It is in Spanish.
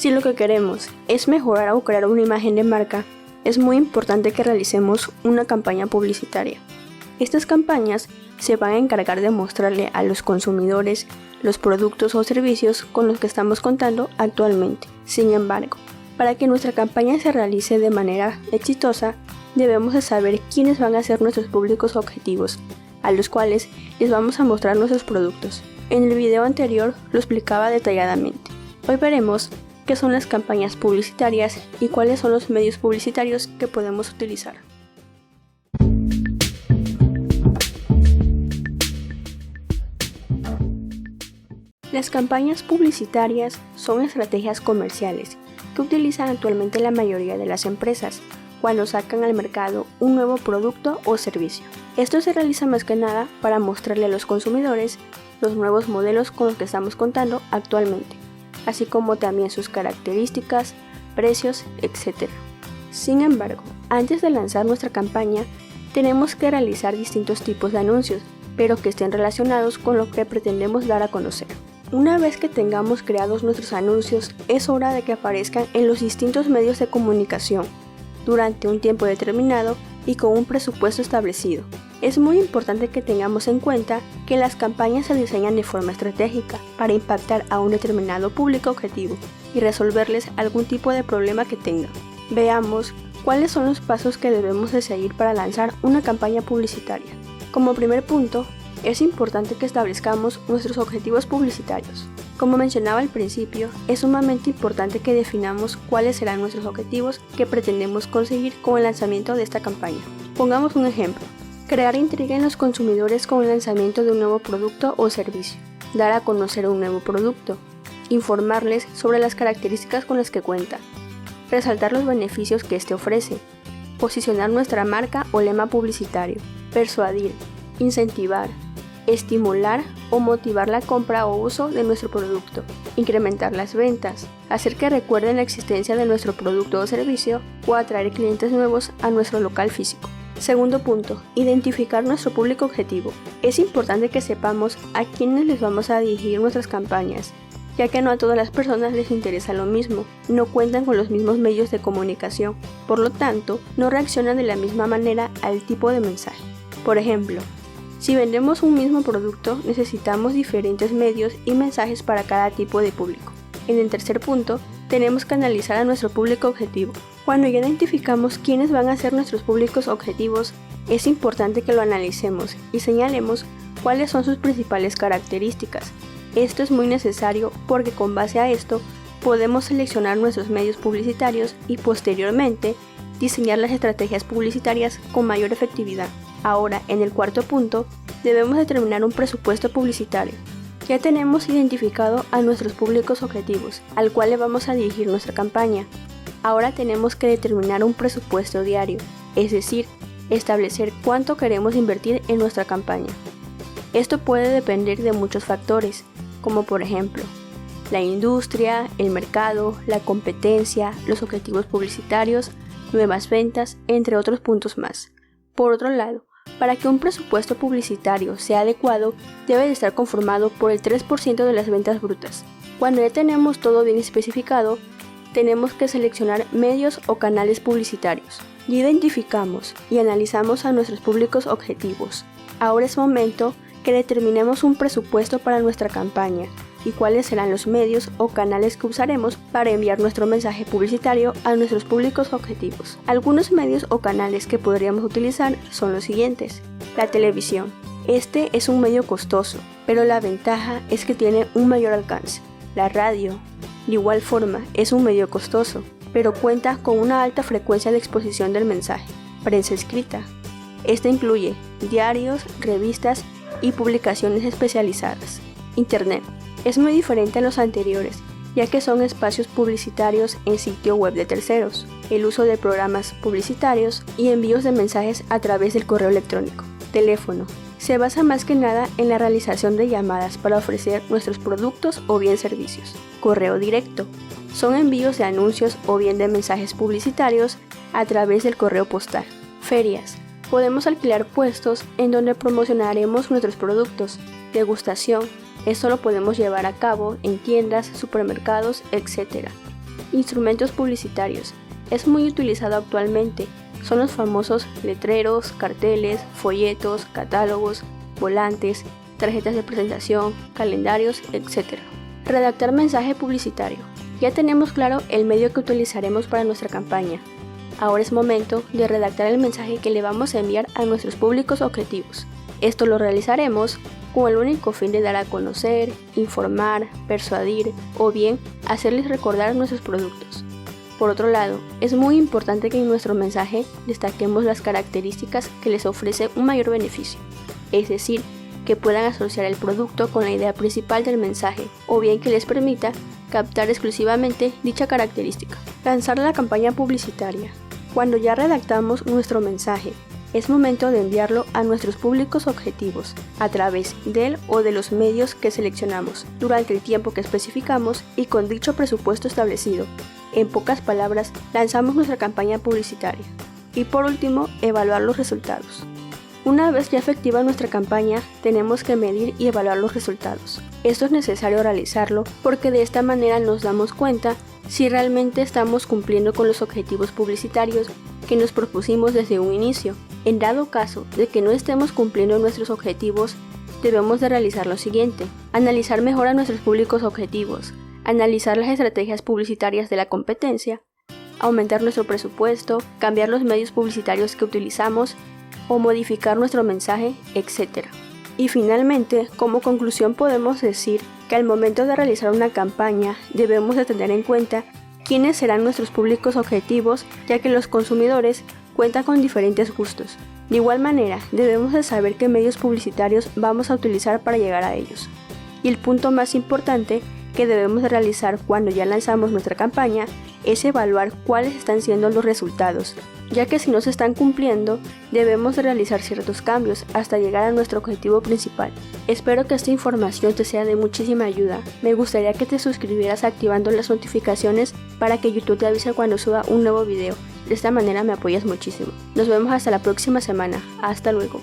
Si lo que queremos es mejorar o crear una imagen de marca, es muy importante que realicemos una campaña publicitaria. Estas campañas se van a encargar de mostrarle a los consumidores los productos o servicios con los que estamos contando actualmente. Sin embargo, para que nuestra campaña se realice de manera exitosa, debemos de saber quiénes van a ser nuestros públicos objetivos, a los cuales les vamos a mostrar nuestros productos. En el video anterior lo explicaba detalladamente. Hoy veremos qué son las campañas publicitarias y cuáles son los medios publicitarios que podemos utilizar. Las campañas publicitarias son estrategias comerciales que utilizan actualmente la mayoría de las empresas cuando sacan al mercado un nuevo producto o servicio. Esto se realiza más que nada para mostrarle a los consumidores los nuevos modelos con los que estamos contando actualmente, así como también sus características, precios, etc. Sin embargo, antes de lanzar nuestra campaña, tenemos que realizar distintos tipos de anuncios, pero que estén relacionados con lo que pretendemos dar a conocer. Una vez que tengamos creados nuestros anuncios, es hora de que aparezcan en los distintos medios de comunicación, durante un tiempo determinado y con un presupuesto establecido. Es muy importante que tengamos en cuenta que las campañas se diseñan de forma estratégica para impactar a un determinado público objetivo y resolverles algún tipo de problema que tengan. Veamos cuáles son los pasos que debemos de seguir para lanzar una campaña publicitaria. Como primer punto, es importante que establezcamos nuestros objetivos publicitarios. Como mencionaba al principio, es sumamente importante que definamos cuáles serán nuestros objetivos que pretendemos conseguir con el lanzamiento de esta campaña. Pongamos un ejemplo: crear intriga en los consumidores con el lanzamiento de un nuevo producto o servicio, dar a conocer un nuevo producto, informarles sobre las características con las que cuenta, resaltar los beneficios que éste ofrece, posicionar nuestra marca o lema publicitario, persuadir, incentivar, estimular o motivar la compra o uso de nuestro producto, incrementar las ventas, hacer que recuerden la existencia de nuestro producto o servicio o atraer clientes nuevos a nuestro local físico. Segundo punto, identificar nuestro público objetivo. Es importante que sepamos a quiénes les vamos a dirigir nuestras campañas, ya que no a todas las personas les interesa lo mismo, no cuentan con los mismos medios de comunicación, por lo tanto, no reaccionan de la misma manera al tipo de mensaje. Por ejemplo, si vendemos un mismo producto, necesitamos diferentes medios y mensajes para cada tipo de público. En el tercer punto, tenemos que analizar a nuestro público objetivo. Cuando ya identificamos quiénes van a ser nuestros públicos objetivos, es importante que lo analicemos y señalemos cuáles son sus principales características. Esto es muy necesario porque con base a esto podemos seleccionar nuestros medios publicitarios y posteriormente diseñar las estrategias publicitarias con mayor efectividad. Ahora, en el cuarto punto, debemos determinar un presupuesto publicitario. Ya tenemos identificado a nuestros públicos objetivos, al cual le vamos a dirigir nuestra campaña. Ahora tenemos que determinar un presupuesto diario, es decir, establecer cuánto queremos invertir en nuestra campaña. Esto puede depender de muchos factores, como por ejemplo, la industria, el mercado, la competencia, los objetivos publicitarios, nuevas ventas, entre otros puntos más. Por otro lado, para que un presupuesto publicitario sea adecuado, debe de estar conformado por el 3% de las ventas brutas. Cuando ya tenemos todo bien especificado, tenemos que seleccionar medios o canales publicitarios. Ya identificamos y analizamos a nuestros públicos objetivos. Ahora es momento que determinemos un presupuesto para nuestra campaña y cuáles serán los medios o canales que usaremos para enviar nuestro mensaje publicitario a nuestros públicos objetivos. Algunos medios o canales que podríamos utilizar son los siguientes. La televisión. Este es un medio costoso, pero la ventaja es que tiene un mayor alcance. La radio, de igual forma, es un medio costoso, pero cuenta con una alta frecuencia de exposición del mensaje. Prensa escrita. Esta incluye diarios, revistas y publicaciones especializadas. Internet. Es muy diferente a los anteriores, ya que son espacios publicitarios en sitio web de terceros, el uso de programas publicitarios y envíos de mensajes a través del correo electrónico. Teléfono. Se basa más que nada en la realización de llamadas para ofrecer nuestros productos o bien servicios. Correo directo. Son envíos de anuncios o bien de mensajes publicitarios a través del correo postal. Ferias. Podemos alquilar puestos en donde promocionaremos nuestros productos. Degustación. Esto lo podemos llevar a cabo en tiendas, supermercados, etc. Instrumentos publicitarios. Es muy utilizado actualmente. Son los famosos letreros, carteles, folletos, catálogos, volantes, tarjetas de presentación, calendarios, etc. Redactar mensaje publicitario. Ya tenemos claro el medio que utilizaremos para nuestra campaña. Ahora es momento de redactar el mensaje que le vamos a enviar a nuestros públicos objetivos. Esto lo realizaremos con el único fin de dar a conocer, informar, persuadir o bien hacerles recordar nuestros productos. Por otro lado, es muy importante que en nuestro mensaje destaquemos las características que les ofrecen un mayor beneficio, es decir, que puedan asociar el producto con la idea principal del mensaje o bien que les permita captar exclusivamente dicha característica. Lanzar la campaña publicitaria. Cuando ya redactamos nuestro mensaje, es momento de enviarlo a nuestros públicos objetivos a través del o de los medios que seleccionamos durante el tiempo que especificamos y con dicho presupuesto establecido. En pocas palabras, lanzamos nuestra campaña publicitaria. Y por último, evaluar los resultados. Una vez ya efectiva nuestra campaña, tenemos que medir y evaluar los resultados. Esto es necesario realizarlo porque de esta manera nos damos cuenta si realmente estamos cumpliendo con los objetivos publicitarios que nos propusimos desde un inicio. En dado caso de que no estemos cumpliendo nuestros objetivos, debemos de realizar lo siguiente: analizar mejor a nuestros públicos objetivos, analizar las estrategias publicitarias de la competencia, aumentar nuestro presupuesto, cambiar los medios publicitarios que utilizamos o modificar nuestro mensaje, etc. Y finalmente, como conclusión podemos decir que al momento de realizar una campaña debemos de tener en cuenta quiénes serán nuestros públicos objetivos, ya que los consumidores cuentan con diferentes gustos. De igual manera, debemos de saber qué medios publicitarios vamos a utilizar para llegar a ellos. Y el punto más importante que debemos de realizar cuando ya lanzamos nuestra campaña es evaluar cuáles están siendo los resultados, ya que si no se están cumpliendo, debemos de realizar ciertos cambios hasta llegar a nuestro objetivo principal. Espero que esta información te sea de muchísima ayuda. Me gustaría que te suscribieras activando las notificaciones para que YouTube te avise cuando suba un nuevo video. De esta manera me apoyas muchísimo. Nos vemos hasta la próxima semana. Hasta luego.